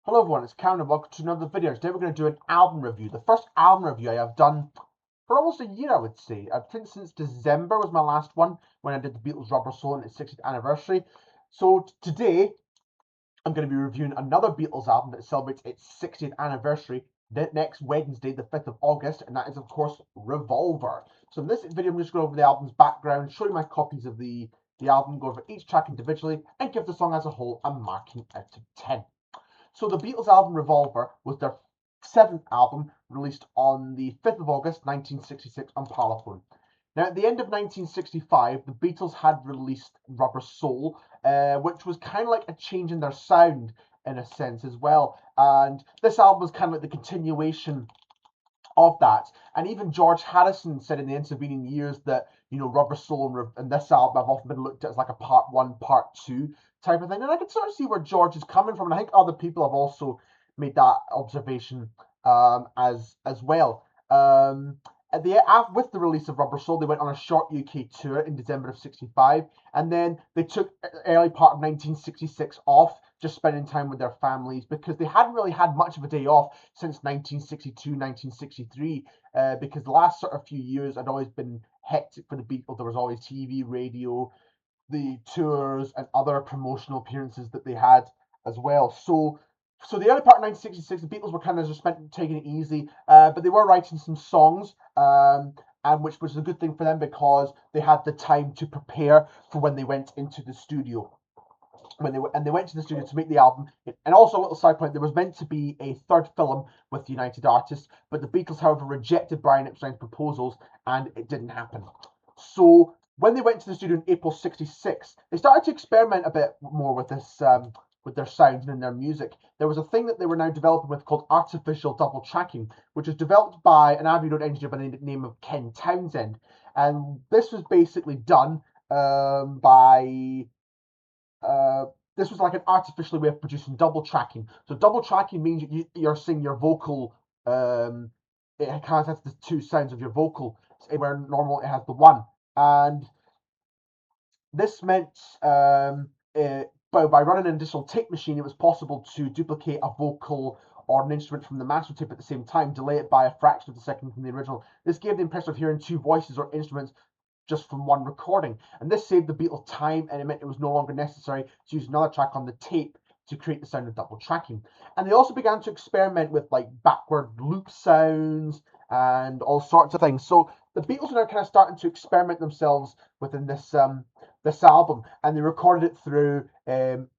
Hello everyone, it's Cameron and welcome to another video. Today we're going to do an album review. The first album review I have done for almost a year, I would say. I think since December was my last one when I did the Beatles Rubber Soul on its 60th anniversary. So today I'm going to be reviewing another Beatles album that celebrates its 60th anniversary next Wednesday, the 5th of August, and that is of course Revolver. So in this video I'm just going over the album's background, show you my copies of the album, go over each track individually, and give the song as a whole a marking out of 10. So the Beatles album Revolver was their seventh album, released on the 5th of August 1966 on Parlophone. Now, at the end of 1965, the Beatles had released Rubber Soul, which was kind of like a change in their sound in a sense as well. And this album was kind of like the continuation of that. And even George Harrison said in the intervening years that, Rubber Soul and this album have often been looked at as like a part one, part two type of thing. And I can sort of see where George is coming from. And I think other people have also made that observation as well. With the release of Rubber Soul, they went on a short UK tour in December of 65. And then they took early part of 1966 off, just spending time with their families, because they hadn't really had much of a day off since 1962, 1963, because the last sort of few years had always been hectic for the Beatles. There was always TV, radio, the tours, and other promotional appearances that they had as well. So the early part of 1966, the Beatles were kind of just taking it easy, but they were writing some songs, and which was a good thing for them because they had the time to prepare for when they went into the studio. They went to the studio to make the album. And also a little side point, there was meant to be a third film with United Artists, but the Beatles, however, rejected Brian Epstein's proposals, and it didn't happen. So when they went to the studio in April 66, they started to experiment a bit more with this, with their sound and their music. There was a thing that they were now developing with called artificial double tracking, which was developed by an Abbey Road engineer by the name of Ken Townsend. And this was basically done by this was like an artificial way of producing double tracking. So double tracking means you're saying your vocal, it kind of has the two sounds of your vocal, where normal it has the one. And this meant by running an additional tape machine, it was possible to duplicate a vocal or an instrument from the master tape at the same time, delay it by a fraction of a second from the original. This gave the impression of hearing two voices or instruments just from one recording. And this saved the Beatles time, and it meant it was no longer necessary to use another track on the tape to create the sound of double tracking. And they also began to experiment with like backward loop sounds and all sorts of things. So the Beatles are now kind of starting to experiment themselves within this album, and they recorded it through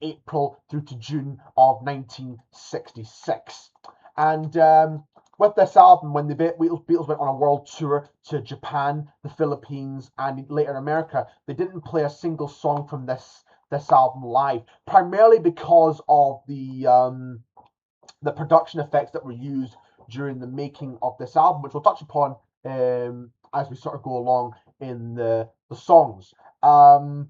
April through to June of 1966. And with this album, when the Beatles went on a world tour to Japan, the Philippines, and later in America, they didn't play a single song from this album live, primarily because of the production effects that were used during the making of this album, which we'll touch upon as we sort of go along in the songs. And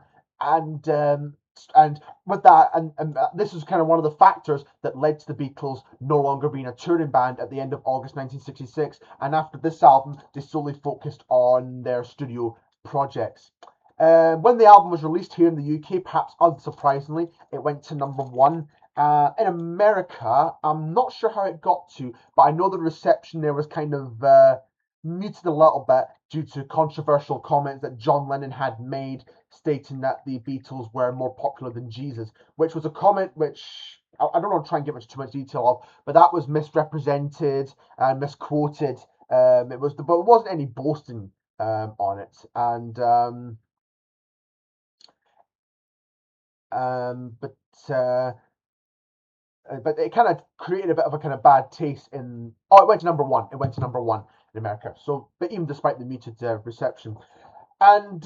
with that, and this is kind of one of the factors that led to the Beatles no longer being a touring band at the end of August 1966. And after this album, they solely focused on their studio projects. When the album was released here in the UK, perhaps unsurprisingly, it went to number one. In America, I'm not sure how it got to, but I know the reception there was kind of muted a little bit due to controversial comments that John Lennon had made, stating that the Beatles were more popular than Jesus, which was a comment which I don't want to try and get too much detail of, but that was misrepresented and misquoted. But it wasn't any boasting on it, and but it kind of created a bit of a kind of bad taste in. Oh, it went to number one. It went to number one in America. So, but even despite the muted reception, and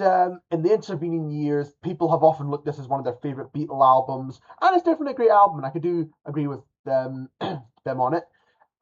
in the intervening years, people have often looked at this as one of their favorite Beatle albums, and it's definitely a great album, and I could do agree with them them on it.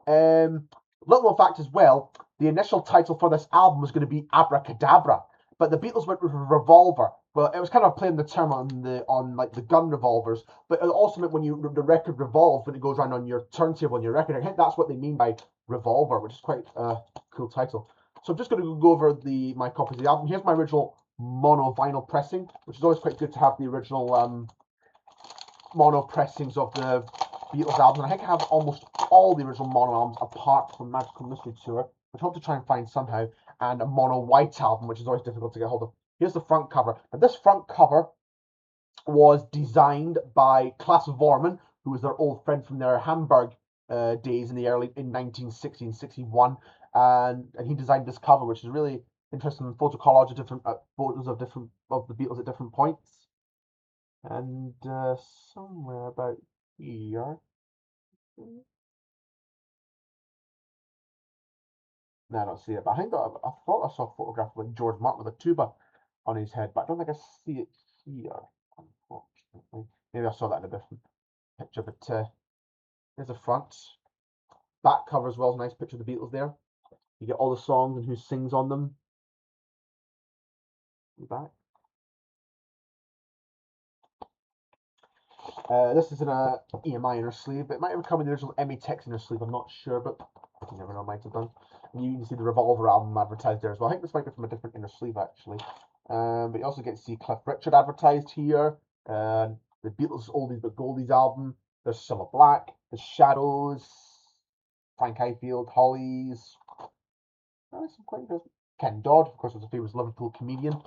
Little known fact as well: the initial title for this album was going to be Abracadabra, but the Beatles went with Revolver. Well, it was kind of playing the term on like the gun revolvers, but it also meant when the record revolves when it goes around on your turntable on your record. I think that's what they mean by Revolver, which is quite a cool title. So I'm just going to go over my copies of the album. Here's my original mono vinyl pressing, which is always quite good to have the original mono pressings of the Beatles albums. And I think I have almost all the original mono albums apart from Magical Mystery Tour, which I hope to try and find somehow, and a mono white album, which is always difficult to get hold of. Here's the front cover. Now, this front cover was designed by Klaus Vormann, who was their old friend from their Hamburg days in the early in 1960 and 61, and he designed this cover, which is really interesting photo collage of different photos of the Beatles at different points, and somewhere about here. No, I don't see it, but I think I thought I saw a photograph of like George Martin with a tuba on his head, but I don't think I see it here, unfortunately. Maybe I saw that in a different picture, but there's the front. Back cover as well is a nice picture of the Beatles there. You get all the songs and who sings on them. Back. This is in a EMI inner sleeve, but it might have come in the original Emmy Tex inner sleeve. I'm not sure, but you never know, might have done. And you can see the Revolver album advertised there as well. I think this might be from a different inner sleeve actually. But you also get to see Cliff Richard advertised here. The Beatles Oldies but Goldies album. There's Cilla Black. There's Shadows. Frank Highfield. Hollies. Some quite interesting. Ken Dodd, of course, was a famous Liverpool comedian.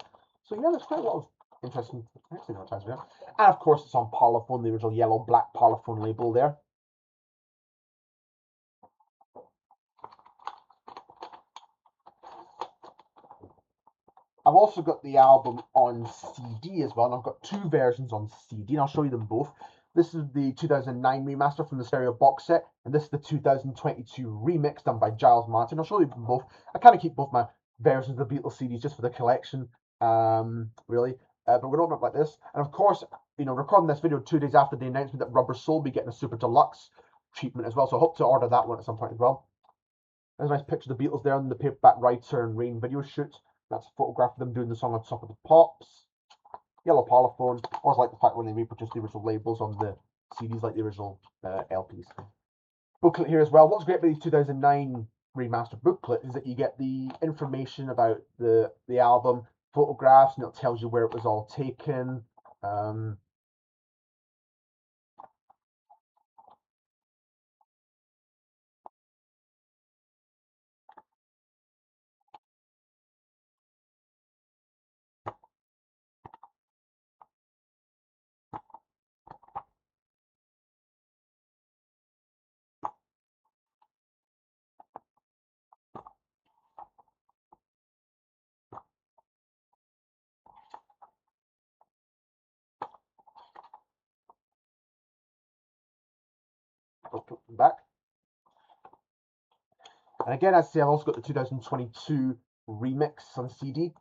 So yeah, there's quite a lot of interesting advertising there. And of course, it's on Parlophone, the original yellow-black Parlophone label there. I've also got the album on CD as well, and I've got two versions on CD, and I'll show you them both. This is the 2009 remaster from the stereo box set, and this is the 2022 remix done by Giles Martin. I'll show you them both. I kind of keep both my versions of the Beatles CDs just for the collection, really. But we're opening up like this, and of course, recording this video 2 days after the announcement that Rubber Soul will be getting a super deluxe treatment as well, so I hope to order that one at some point as well. There's a nice picture of the Beatles there on the paperback Writer and Rain video shoot. That's a photograph of them doing the song on top of the Pops. Yellow Parlophone. I always like the fact when they reproduce the original labels on the CDs like the original LPs. Booklet here as well. What's great about the 2009 remastered booklet is that you get the information about the album, photographs, and it tells you where it was all taken. Back. And again, as I say, I've also got the 2022 remix on CD.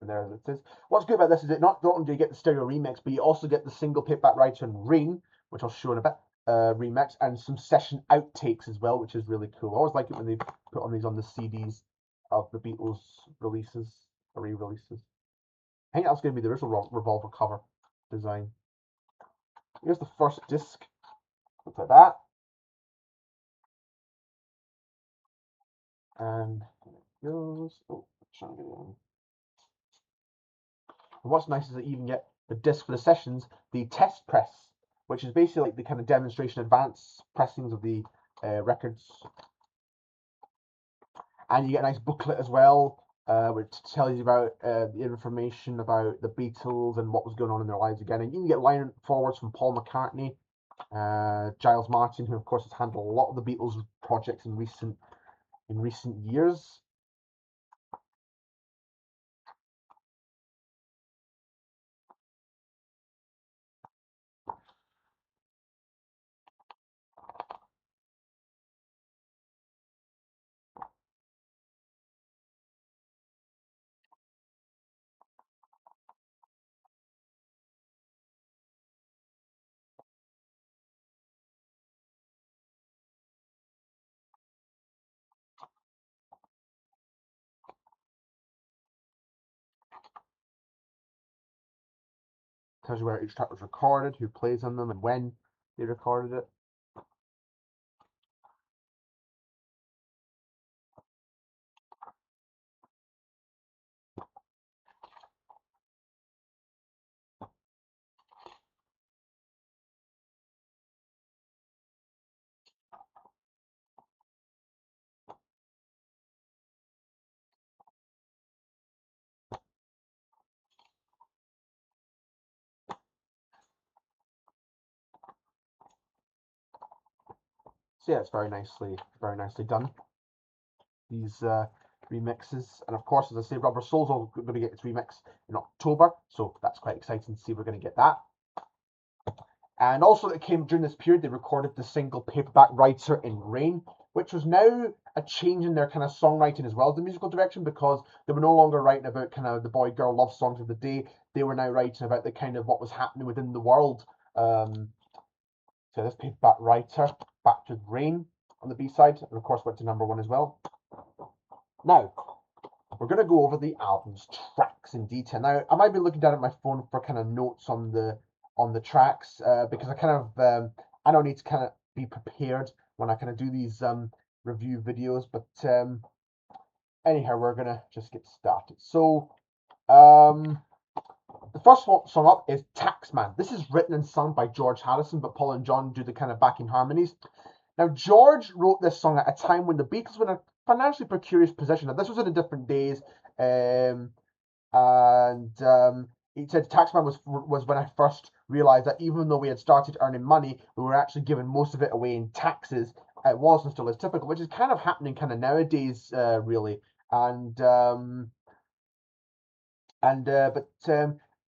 And there it is. What's good about this is that not only do you get the stereo remix, but you also get the single paperback Writer and Rain, which I'll show in a bit, remix, and some session outtakes as well, which is really cool. I always like it when they put on these on the CDs of the Beatles releases, or re-releases. I think that's going to be the original Revolver cover design. Here's the first disc. Looks like that. And it goes. Oh, trying to get it on. And what's nice is that you even get the disc for the sessions, the test press, which is basically like the kind of demonstration advance pressings of the records. And you get a nice booklet as well, which tells you about the information about the Beatles and what was going on in their lives again. And you can get line forwards from Paul McCartney, Giles Martin, who of course has handled a lot of the Beatles projects in recent years. Tells you where each track was recorded, who plays on them, and when they recorded it. So yeah, it's very nicely done. These remixes, and of course, as I say, Rubber Soul's all going to get its remix in October, so that's quite exciting to see we're going to get that. And also, it came during this period, they recorded the single Paperback Writer in Rain, which was now a change in their kind of songwriting as well as the musical direction, because they were no longer writing about kind of the boy girl love songs of the day. They were now writing about the kind of what was happening within the world. So this Paperback Writer, Back to Rain on the B side, and of course went to #1 as well. Now, we're going to go over the album's tracks in detail. Now, I might be looking down at my phone for kind of notes on the tracks, because I kind of I don't need to kind of be prepared when I kind of do these review videos. But anyhow, we're gonna just get started. So the first song up is Taxman. This is written and sung by George Harrison, but Paul and John do the kind of backing harmonies. Now, George wrote this song at a time when the Beatles were in a financially precarious position. Now, this was in the different days, and he said Taxman was when I first realised that even though we had started earning money, we were actually giving most of it away in taxes. It wasn't still as typical, which is kind of happening kind of nowadays, really. But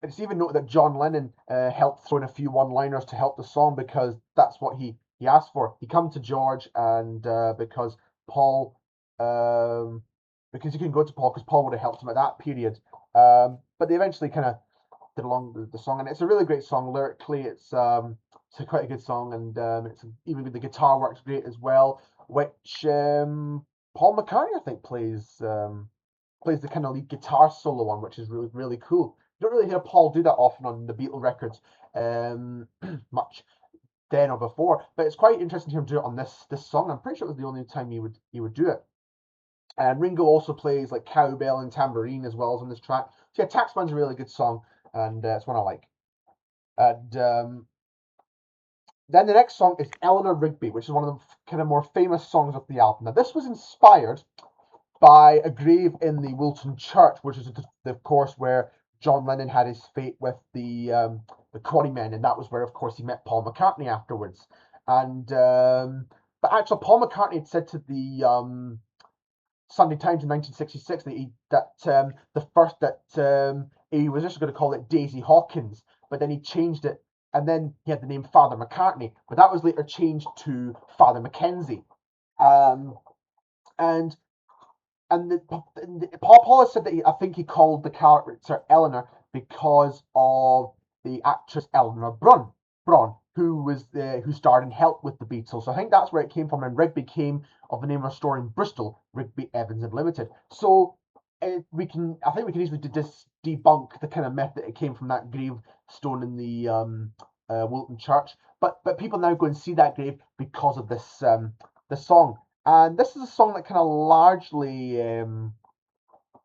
it's even noted that John Lennon helped throw in a few one-liners to help the song, because that's what he asked for. He come to George, and because Paul, because he couldn't go to Paul because Paul would have helped him at that period. But they eventually kind of did along the song, and it's a really great song lyrically. It's a quite a good song, and it's even the guitar works great as well, which Paul McCartney I think plays the kind of lead guitar solo one, which is really cool. You don't really hear Paul do that often on the Beatles records, much then or before, but it's quite interesting to hear him do it on this song. I'm pretty sure it was the only time he would do it. And Ringo also plays like cowbell and tambourine as well as on this track. So yeah, Taxman's a really good song, and it's one I like. And then the next song is Eleanor Rigby, which is one of the kind of more famous songs of the album. Now, this was inspired by a grave in the Wilton Church, which is, of course, where John Lennon had his fate with the Quarrymen, and that was where, of course, he met Paul McCartney afterwards. And but actually, Paul McCartney had said to the Sunday Times in 1966 that he was just going to call it Daisy Hawkins, but then he changed it, and then he had the name Father McCartney, but that was later changed to Father Mackenzie. Um, and Paul has said that I think he called the character Eleanor because of the actress Eleanor Bron, who starred in Help with the Beatles. So I think that's where it came from, and Rigby came of the name of a store in Bristol, Rigby Evans and Limited. So I think we can easily debunk the kind of myth that it came from that gravestone in the Wilton Church. But people now go and see that grave because of this song. And this is a song that kind of largely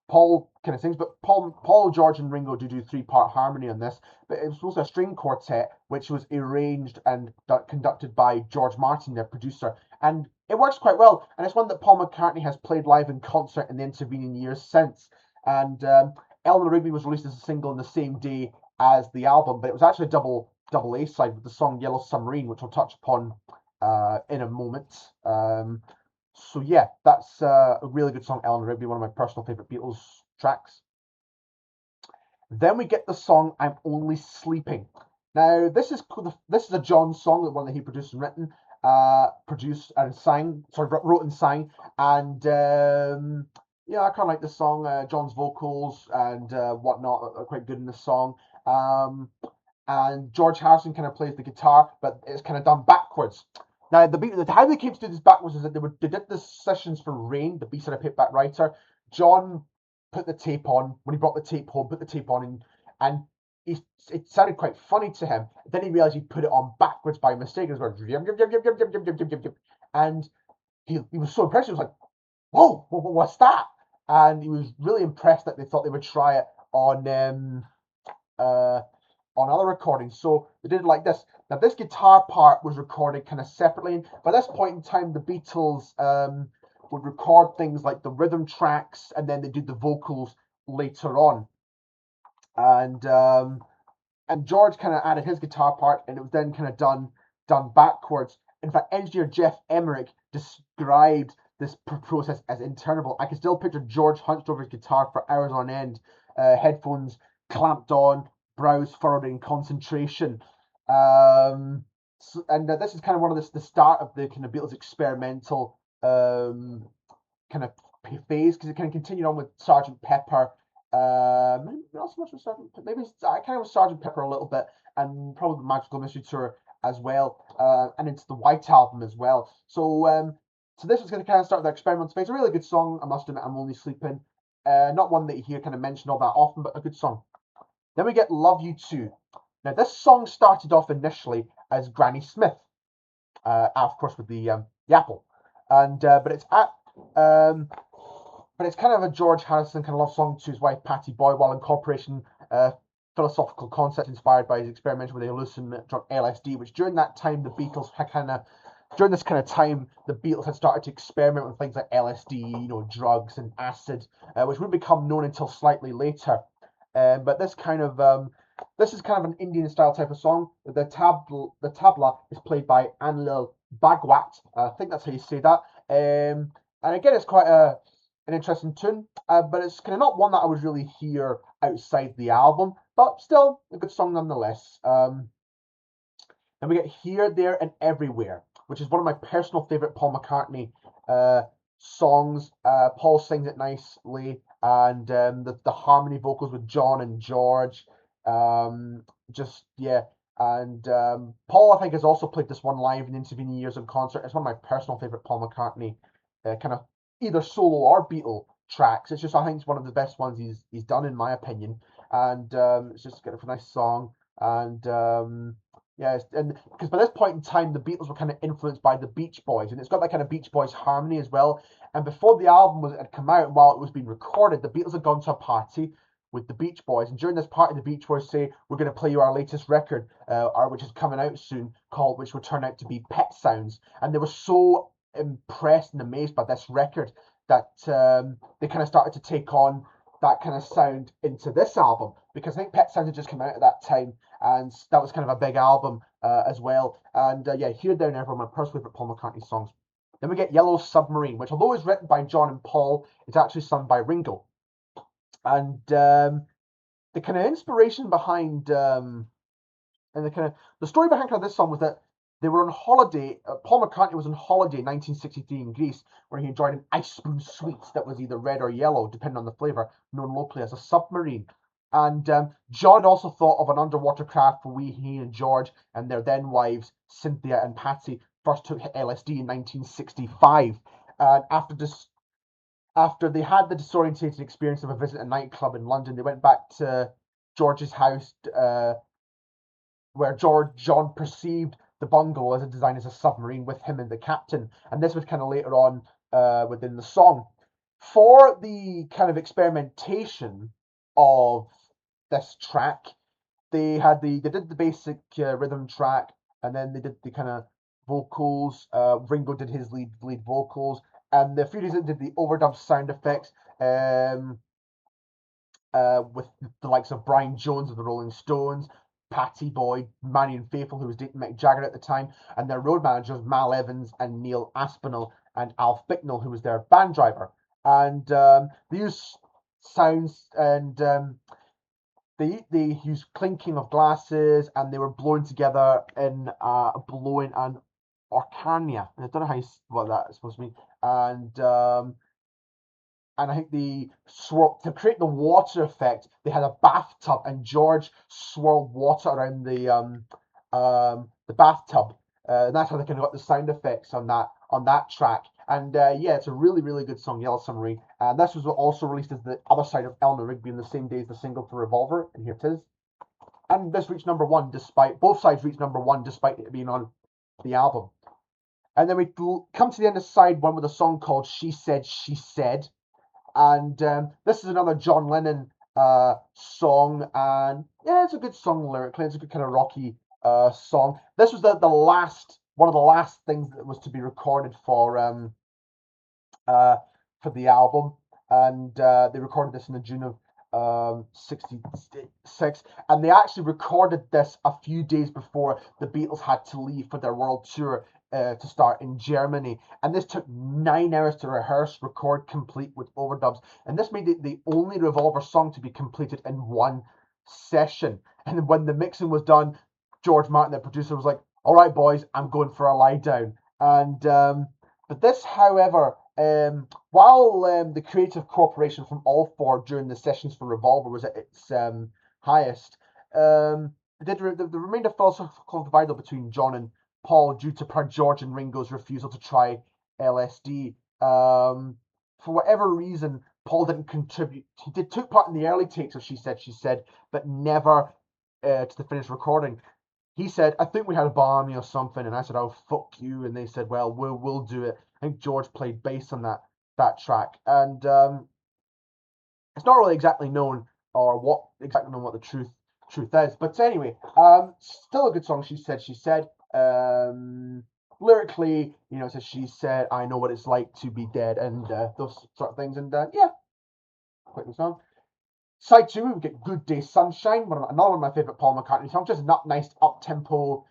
Paul kind of sings, but Paul, George, and Ringo do 3-part harmony on this. But it was also a string quartet, which was arranged and conducted by George Martin, their producer, and it works quite well. And it's one that Paul McCartney has played live in concert in the intervening years since. And Eleanor Rigby was released as a single on the same day as the album, but it was actually a double A side with the song Yellow Submarine, which we'll touch upon in a moment. So yeah, that's a really good song, Eleanor Rigby, one of my personal favourite Beatles tracks. Then we get the song I'm Only Sleeping. Now, this is a John song, the one that he produced and written, wrote and sang, and yeah, I kind of like this song. John's vocals and whatnot are quite good in this song. And George Harrison kind of plays the guitar, but it's kind of done backwards. Now, how they came to do this backwards is that they did the sessions for Rain, the B-side of Paperback Writer. John put the tape on, when he brought the tape home, put the tape on, and it sounded quite funny to him. Then he realised he put it on backwards by mistake. It was going, and he was so impressed. He was like, whoa, what's that? And he was really impressed that they thought they would try it on other recordings. So they did it like this. Now, this guitar part was recorded kind of separately. And by this point in time, the Beatles would record things like the rhythm tracks, and then they did the vocals later on. And George kind of added his guitar part, and it was then kind of done backwards. In fact, engineer Jeff Emmerich described this process as interminable. I can still picture George hunched over his guitar for hours on end, headphones clamped on, brows furrowed in concentration. And this is kind of the start of the kind of Beatles experimental kind of phase, because it kind of continued on with Sergeant Pepper. Maybe not so much with Sergeant Pepper. Maybe I kind of with Sergeant Pepper a little bit, and probably the Magical Mystery Tour as well, and into the White Album as well. So this was going to kind of start the experimental phase. A really good song, I must admit. I'm Only Sleeping. Not one that you hear kind of mentioned all that often, but a good song. Then we get Love You Too. Now this song started off initially as Granny Smith, of course with the apple, and but it's kind of a George Harrison kind of love song to his wife Pattie Boyd, while incorporating philosophical concepts inspired by his experiment with the hallucinant drug LSD, which during that time the Beatles had during this kind of time, the Beatles had started to experiment with things like LSD, drugs and acid, which wouldn't become known until slightly later. But this is kind of an Indian style type of song. The tabla is played by Anil Bhagwat. I think that's how you say that. And again, it's quite an interesting tune, but it's kind of not one that I would really hear outside the album, but still a good song nonetheless. Then we get Here, There, and Everywhere, which is one of my personal favourite Paul McCartney songs. Paul sings it nicely, and the harmony vocals with John and George, And Paul, I think, has also played this one live in intervening years in concert. It's one of my personal favourite Paul McCartney kind of either solo or Beatle tracks. It's just, I think it's one of the best ones he's done, in my opinion. And it's just kind of a nice song. And and because by this point in time, the Beatles were kind of influenced by the Beach Boys, and it's got that kind of Beach Boys harmony as well. And before the album had come out, while it was being recorded, the Beatles had gone to a party with the Beach Boys, and during this party, the Beach Boys say, "We're going to play you our latest record, which is coming out soon, which will turn out to be Pet Sounds." And they were so impressed and amazed by this record that they kind of started to take on that kind of sound into this album, because I think Pet Sounds had just come out at that time, and that was kind of a big album as well. And Here, There, and Everywhere, my personal favorite Paul McCartney songs. Then we get Yellow Submarine, which, although it's written by John and Paul, it's actually sung by Ringo. And the kind of inspiration behind and the story behind this song was that they were on holiday. Paul McCartney was on holiday in 1963 in Greece, where he enjoyed an ice spoon sweets that was either red or yellow, depending on the flavour, known locally as a submarine. And John also thought of an underwater craft for he and George and their then wives, Cynthia and Patty, first took LSD in 1965. And after they had the disorientated experience of a visit at a nightclub in London, they went back to George's house, where John perceived the bungalow as a design as a submarine with him and the captain. And this was kind of later on within the song. For the kind of experimentation of this track, they did the basic rhythm track, and then they did the kind of vocals. Ringo did his lead vocals, and the few days did the overdub sound effects. With the likes of Brian Jones of the Rolling Stones, Pattie Boyd, Marion Faithfull, who was dating Mick Jagger at the time, and their road managers Mal Evans and Neil Aspinall, and Alf Bicknell, who was their band driver. And they used sounds, and they used clinking of glasses, and they were blown together in blowing an Orcania. I don't know what that is supposed to mean. And I think to create the water effect, they had a bathtub, and George swirled water around the bathtub. And that's how they kind of got the sound effects on that track. And it's a really, really good song, Yellow Submarine. And this was also released as the other side of Eleanor Rigby on the same day as the single for Revolver, and here it is. And this reached number one, despite both sides reached number one, despite it being on the album. And then we come to the end of side one with a song called She Said, She Said. And this is another John Lennon song, and it's a good song lyrically. It's a good kind of rocky song. This was one of the last things that was to be recorded for the album, and they recorded this in the June of 66, and they actually recorded this a few days before the Beatles had to leave for their world tour to start in Germany, and this took 9 hours to rehearse, record, complete with overdubs, and this made it the only Revolver song to be completed in one session. And when the mixing was done, George Martin, the producer, was like, "All right, boys, I'm going for a lie down." And but this, however, while the creative cooperation from all four during the sessions for Revolver was at its highest, there remained a philosophical divide between John and Paul due to Per George and Ringo's refusal to try LSD. For whatever reason, Paul didn't contribute. He took part in the early takes, as she said, but never to the finished recording. He said, "I think we had a balmy or something," and I said, "Oh, fuck you," and they said, "Well, we'll do it." I think George played bass on that track, and it's not really exactly known what the truth is. But anyway, still a good song. She said, lyrically, it says, she said, "I know what it's like to be dead," and those sort of things. And yeah, quite the song. Side two, we get "Good Day Sunshine," another one of my favorite Paul McCartney songs. Just a nice up tempo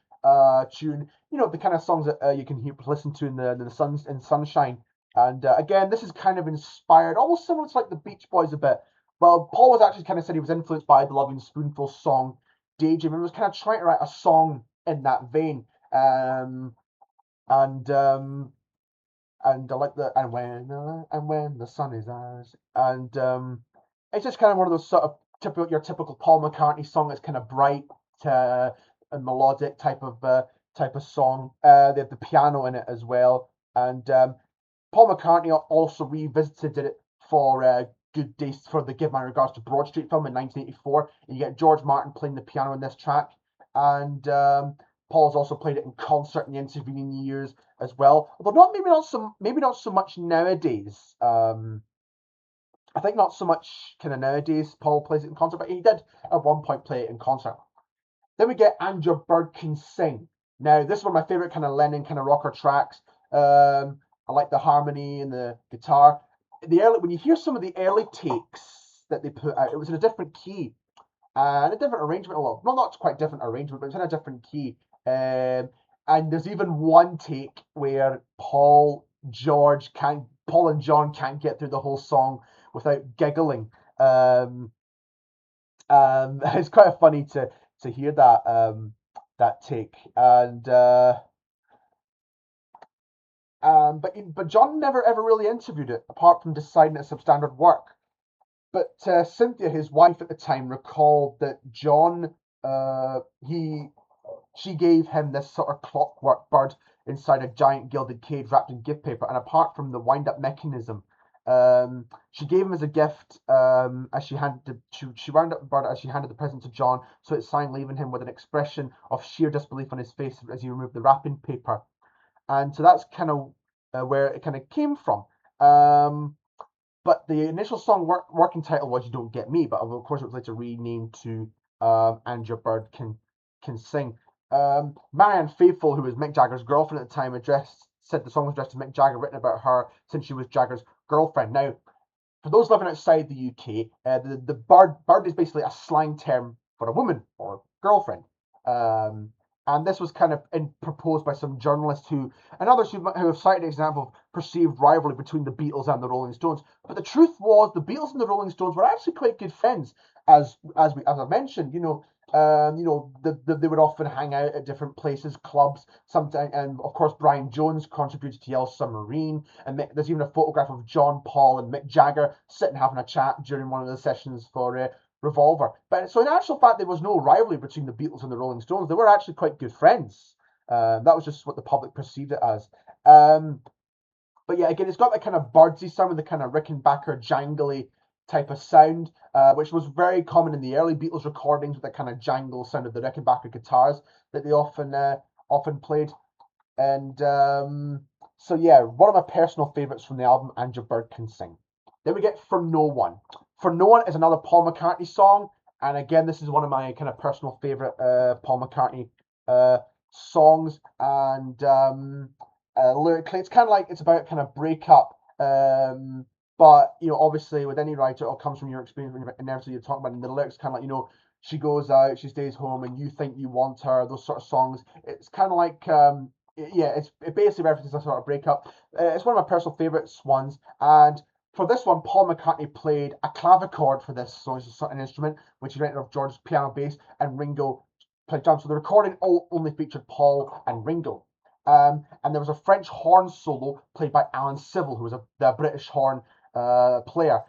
tune. The kind of songs that you can listen to in the sunshine. And again, this is kind of inspired, almost similar to like the Beach Boys a bit. Well, Paul was actually kind of said he was influenced by the Loving Spoonful song "Daydream," and was kind of trying to write a song in that vein. And I like the "and when the sun is ours," and it's just kind of one of those sort of typical Paul McCartney song. It's kind of bright and melodic type of song. They have the piano in it as well, and Paul McCartney also revisited it for Good Day for the "Give My Regards to Broad Street" film in 1984. And you get George Martin playing the piano in this track, and Paul's also played it in concert in the intervening years as well. Although maybe not so much nowadays. I think not so much kind of nowadays. Paul plays it in concert, but he did at one point play it in concert. Then we get "And Your Bird Can Sing." Now, this is one of my favorite kind of Lennon kind of rocker tracks. I like the harmony and the guitar. When you hear some of the early takes that they put out, it was in a different key and a different arrangement. Not quite different arrangement, but it's in a different key. And there's even one take where Paul and John can't get through the whole song without giggling. It's quite funny to hear that take, and but John never ever really interviewed it, apart from deciding it's substandard work. But Cynthia, his wife at the time, recalled that John, she gave him this sort of clockwork bird inside a giant gilded cage wrapped in gift paper, and apart from the wind-up mechanism, she gave him as a gift as she wound up the bird as she handed the present to John, so it signed, leaving him with an expression of sheer disbelief on his face as he removed the wrapping paper. And so that's kind of where it kind of came from. But the initial song working title was "You Don't Get Me," but of course it was later renamed to "And Your Bird Can Sing." Marianne Faithfull, who was Mick Jagger's girlfriend at the time, said the song was addressed to Mick Jagger, written about her since she was Jagger's girlfriend. Now, for those living outside the UK, the bird is basically a slang term for a woman or girlfriend. And this was kind of proposed by some journalists and others who have cited an example of perceived rivalry between the Beatles and the Rolling Stones. But the truth was, the Beatles and the Rolling Stones were actually quite good friends, as I mentioned. They would often hang out at different places, clubs. Sometimes, and of course, Brian Jones contributed to Yellow Submarine, and there's even a photograph of John, Paul, and Mick Jagger sitting having a chat during one of the sessions for Revolver. But so in actual fact, there was no rivalry between the Beatles and the Rolling Stones. They were actually quite good friends. That was just what the public perceived it as. But yeah, again, it's got that kind of birdsy sound with the kind of Rickenbacker jangly type of sound, which was very common in the early Beatles recordings, with that kind of jangle sound of the Rickenbacker guitars that they often played. And so yeah, one of my personal favorites from the album, "And Your Bird Can Sing." Then we get "For No One." "For No One" is another Paul McCartney song, and again, this is one of my kind of personal favorite Paul McCartney songs. And lyrically, it's kind of like it's about kind of breakup. But obviously, with any writer, it all comes from your experience when inevitably you're talking about. And the lyrics kind of like she goes out, she stays home, and you think you want her. Those sort of songs. It's kind of like yeah, it basically references a sort of breakup. It's one of my personal favourites ones, and for this one, Paul McCartney played a clavichord for this song. It's an instrument which he rented off George's piano bass, and Ringo played drums. So the recording only featured Paul and Ringo. And there was a French horn solo played by Alan Civil, who was the British horn player.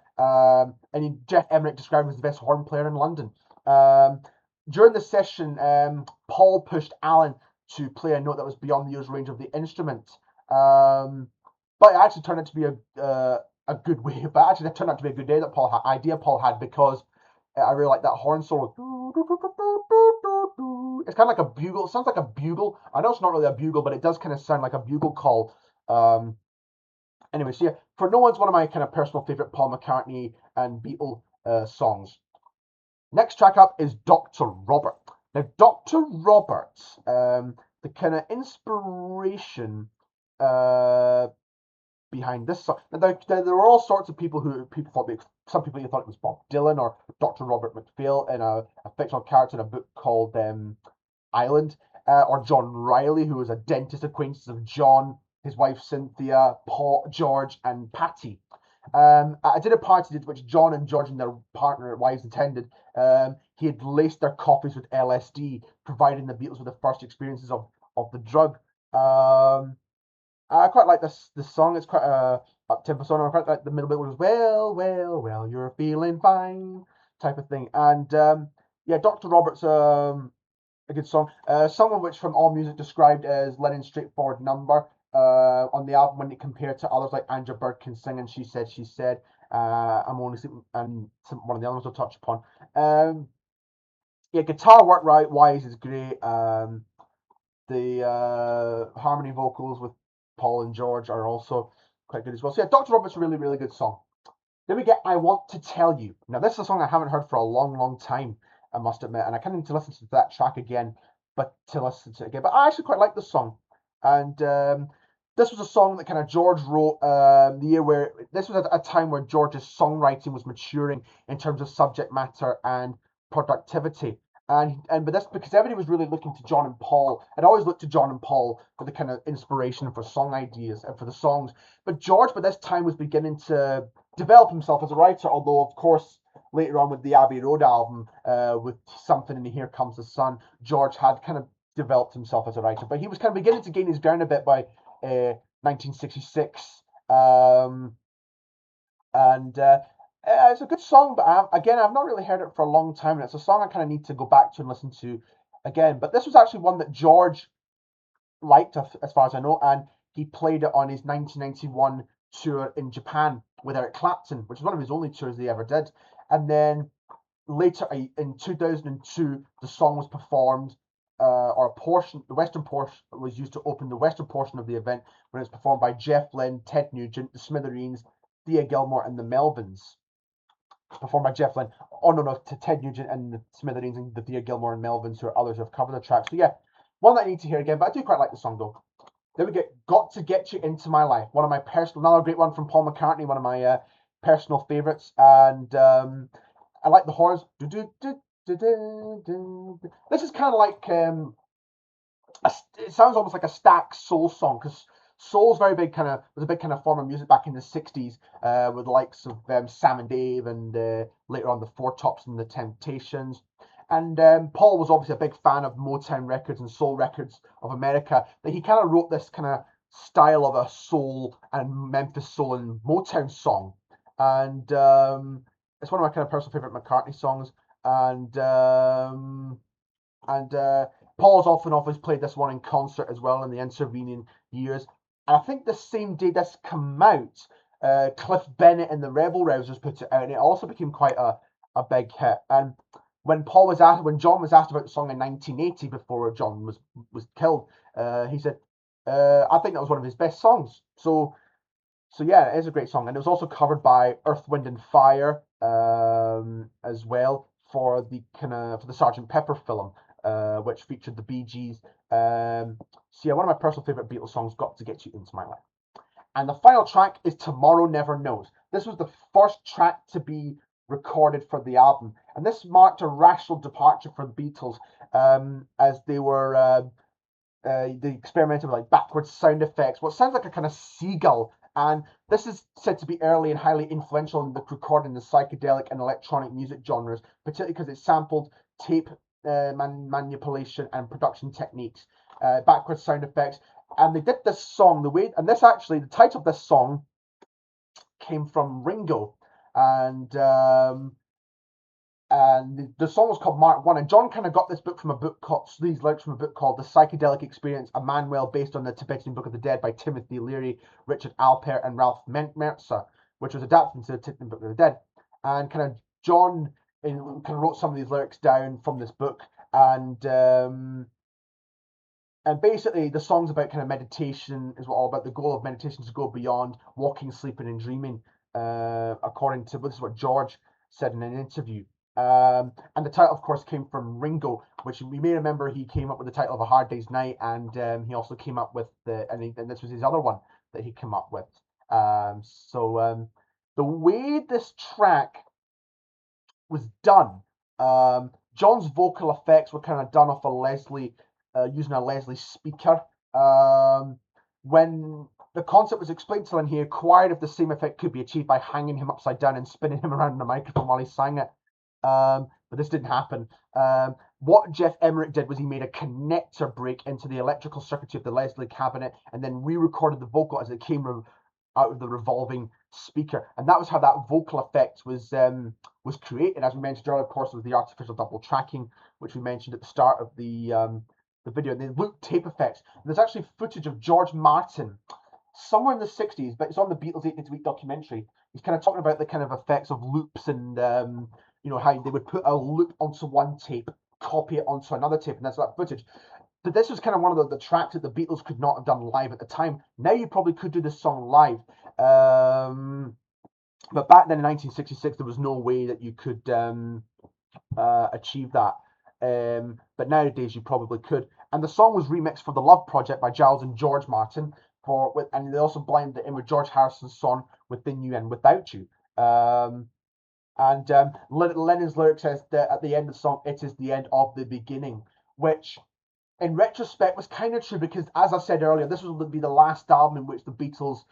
Jeff Emmerich described him as the best horn player in London. During the session, Paul pushed Alan to play a note that was beyond the usual range of the instrument. But it actually turned out to be a good way. But actually, it turned out to be a good idea Paul had, because I really like that horn solo. It's kind of like a bugle. It sounds like a bugle. I know it's not really a bugle, but it does kind of sound like a bugle call. Anyway, so yeah, For No One's one of my kind of personal favorite Paul McCartney and Beatle songs. Next track up is Dr. Robert. Now, Dr. Robert, the kind of inspiration behind this song. Now, there were all sorts of people thought some people thought it was Bob Dylan or Dr. Robert McPhail in a fictional character in a book called Island, or John Riley, who was a dentist acquaintance of John, his wife Cynthia, Paul, George, and Patty. At a dinner party which John and George and their wives attended, he had laced their coffees with LSD, providing the Beatles with the first experiences of the drug. I quite like this song. It's quite a up-tempo song. I quite like the middle bit, which was well, you're feeling fine type of thing. And yeah, Dr. Roberts, a good song. Someone which from AllMusic described as Lennon's straightforward number on the album when it compared to others like Andrew Bird Can Sing and She Said. I'm only sleeping, and one of the others I'll touch upon. Yeah, guitar work wise is great. The harmony vocals with Paul and George are also quite good as well. So yeah, Dr. Robert's a really, really good song. Then we get I Want to Tell You. Now, this is a song I haven't heard for a long, long time, I must admit, and I kind of need to listen to that track again, but I actually quite like this song. And this was a song that kind of George wrote the year where this was at a time where George's songwriting was maturing in terms of subject matter and productivity. But that's because everybody was really looking to John and Paul. I'd always looked to John and Paul for the kind of inspiration for song ideas and for the songs. But George, by this time, was beginning to develop himself as a writer, although, of course, later on with the Abbey Road album, with Something in the Here Comes the Sun, George had kind of developed himself as a writer. But he was kind of beginning to gain his ground a bit by 1966. It's a good song, but again, I've not really heard it for a long time, and it's a song I kind of need to go back to and listen to again. But this was actually one that George liked, as far as I know, and he played it on his 1991 tour in Japan with Eric Clapton, which is one of his only tours he ever did. And then later in 2002, the song was performed, or the western portion was used to open the western portion of the event, when it was performed by Jeff Lynne, Ted Nugent, the Smithereens, Thea Gilmore, and the Melvins. Performed by Jeff Lynne. Oh no, to Ted Nugent and the Smithereens and the Thea Gilmore and Melvins, who are others who have covered the track. So yeah, one that I need to hear again, but I do quite like the song though. Then we get Got to Get You Into My Life. Another great one from Paul McCartney, one of my personal favourites. And I like the horns. This is kind of like, it sounds almost like a Stax soul song, because soul's was a big kind of form of music back in the 60s, with the likes of Sam and Dave, and later on the Four Tops and the Temptations. And Paul was obviously a big fan of Motown records and soul records of America. That he kind of wrote this kind of style of a soul and Memphis soul and Motown song. And it's one of my kind of personal favorite McCartney songs. And Paul's always played this one in concert as well in the intervening years. And I think the same day this came out, Cliff Bennett and the Rebel Rousers put it out, and it also became quite a big hit. And when John was asked about the song in 1980, before John was killed, he said, "I think that was one of his best songs." So yeah, it is a great song, and it was also covered by Earth, Wind and Fire as well for the Sgt. Pepper film, which featured the Bee Gees. So yeah, one of my personal favorite Beatles songs, Got to Get You Into My Life. And the final track is Tomorrow Never Knows. This was the first track to be recorded for the album, and this marked a rational departure for the Beatles, as they were they experimented with like backwards sound effects, what sounds like a kind of seagull. And this is said to be early and highly influential in the recording the psychedelic and electronic music genres, particularly because it sampled tape manipulation and production techniques, backwards sound effects. And they did this song the way, and this actually, the title of this song came from Ringo, and the song was called Mark One. And John kind of got this book from a book called these lyrics from a book called The Psychedelic Experience, a manual based on the Tibetan Book of the Dead by Timothy Leary, Richard Alpert, and Ralph Mercer, which was adapted into the Tibetan Book of the Dead. And kind of John kind of wrote some of these lyrics down from this book, and basically the song's about kind of meditation, is all about the goal of meditation is to go beyond walking, sleeping, and dreaming, according to this is what George said in an interview. And the title, of course, came from Ringo, which we may remember he came up with the title of A Hard Day's Night, and he also came up with and this was his other one that he came up with. The way this track was done, John's vocal effects were kind of done off a Leslie, using a Leslie speaker. When the concept was explained to him, he inquired if the same effect could be achieved by hanging him upside down and spinning him around in the microphone while he sang it. But this didn't happen. What Jeff Emmerich did was he made a connector break into the electrical circuitry of the Leslie cabinet and then re-recorded the vocal as it came out of the revolving speaker, and that was how that vocal effect was created. As we mentioned earlier, of course, it was the artificial double tracking, which we mentioned at the start of the video. And they loop tape effects. And there's actually footage of George Martin somewhere in the 60s, but it's on the Beatles 8 Days a Week documentary. He's kind of talking about the kind of effects of loops and how they would put a loop onto one tape, copy it onto another tape, and that's that footage. But this was kind of one of the tracks that the Beatles could not have done live at the time. Now you probably could do this song live. But back then in 1966, there was no way that you could achieve that. But nowadays you probably could. And the song was remixed for the Love Project by Giles and George Martin, and they also blended it in with George Harrison's song Within You and Without You. Lennon's lyric says that at the end of the song, it is the end of the beginning, which in retrospect was kind of true, because as I said earlier, this would be the last album in which the Beatles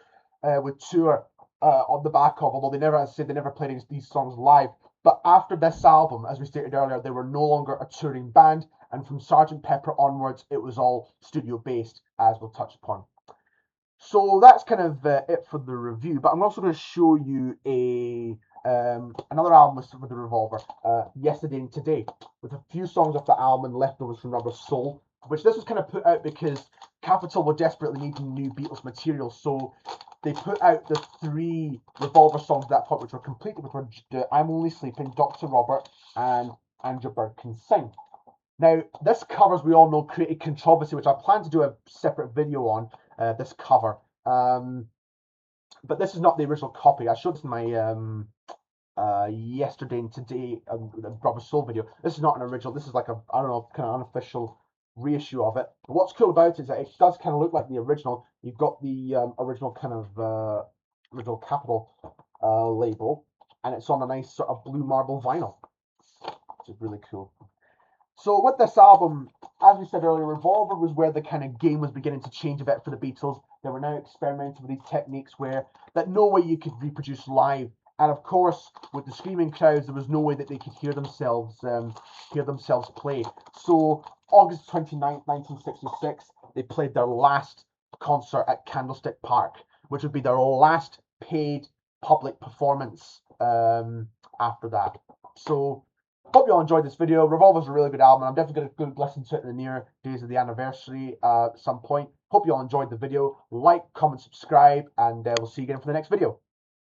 would tour on the back of, although they never, as I said, they never played these songs live. But after this album, as we stated earlier, they were no longer a touring band, and from Sgt. Pepper onwards, it was all studio based, as we'll touch upon. So that's kind of it for the review. But I'm also going to show you another album with the Revolver, Yesterday and Today, with a few songs off the album and leftovers from Rubber Soul, which this was kind of put out because Capitol were desperately needing new Beatles material, so they put out the 3 Revolver songs at that point, which were completed, which were I'm Only Sleeping, Dr. Robert, and Your Bird Can Sing. Now, this cover, as we all know, created controversy, which I plan to do a separate video on, this cover. But this is not the original copy. I showed this in my Yesterday and Today Rubber Soul video. This is not an original. This is like a, I don't know, kind of unofficial reissue of it. But what's cool about it is that it does kind of look like the original. You've got the original kind of original Capitol label, and it's on a nice sort of blue marble vinyl, which is really cool. So with this album, as we said earlier, Revolver was where the kind of game was beginning to change a bit for the Beatles. They were now experimenting with these techniques that no way you could reproduce live. And of course, with the screaming crowds, there was no way that they could hear themselves play. So August 29th, 1966, they played their last concert at Candlestick Park, which would be their last paid public performance after that. So hope you all enjoyed this video. Revolver's a really good album. I'm definitely going to listen to it in the near days of the anniversary at some point. Hope you all enjoyed the video. Like, comment, subscribe, and we'll see you again for the next video.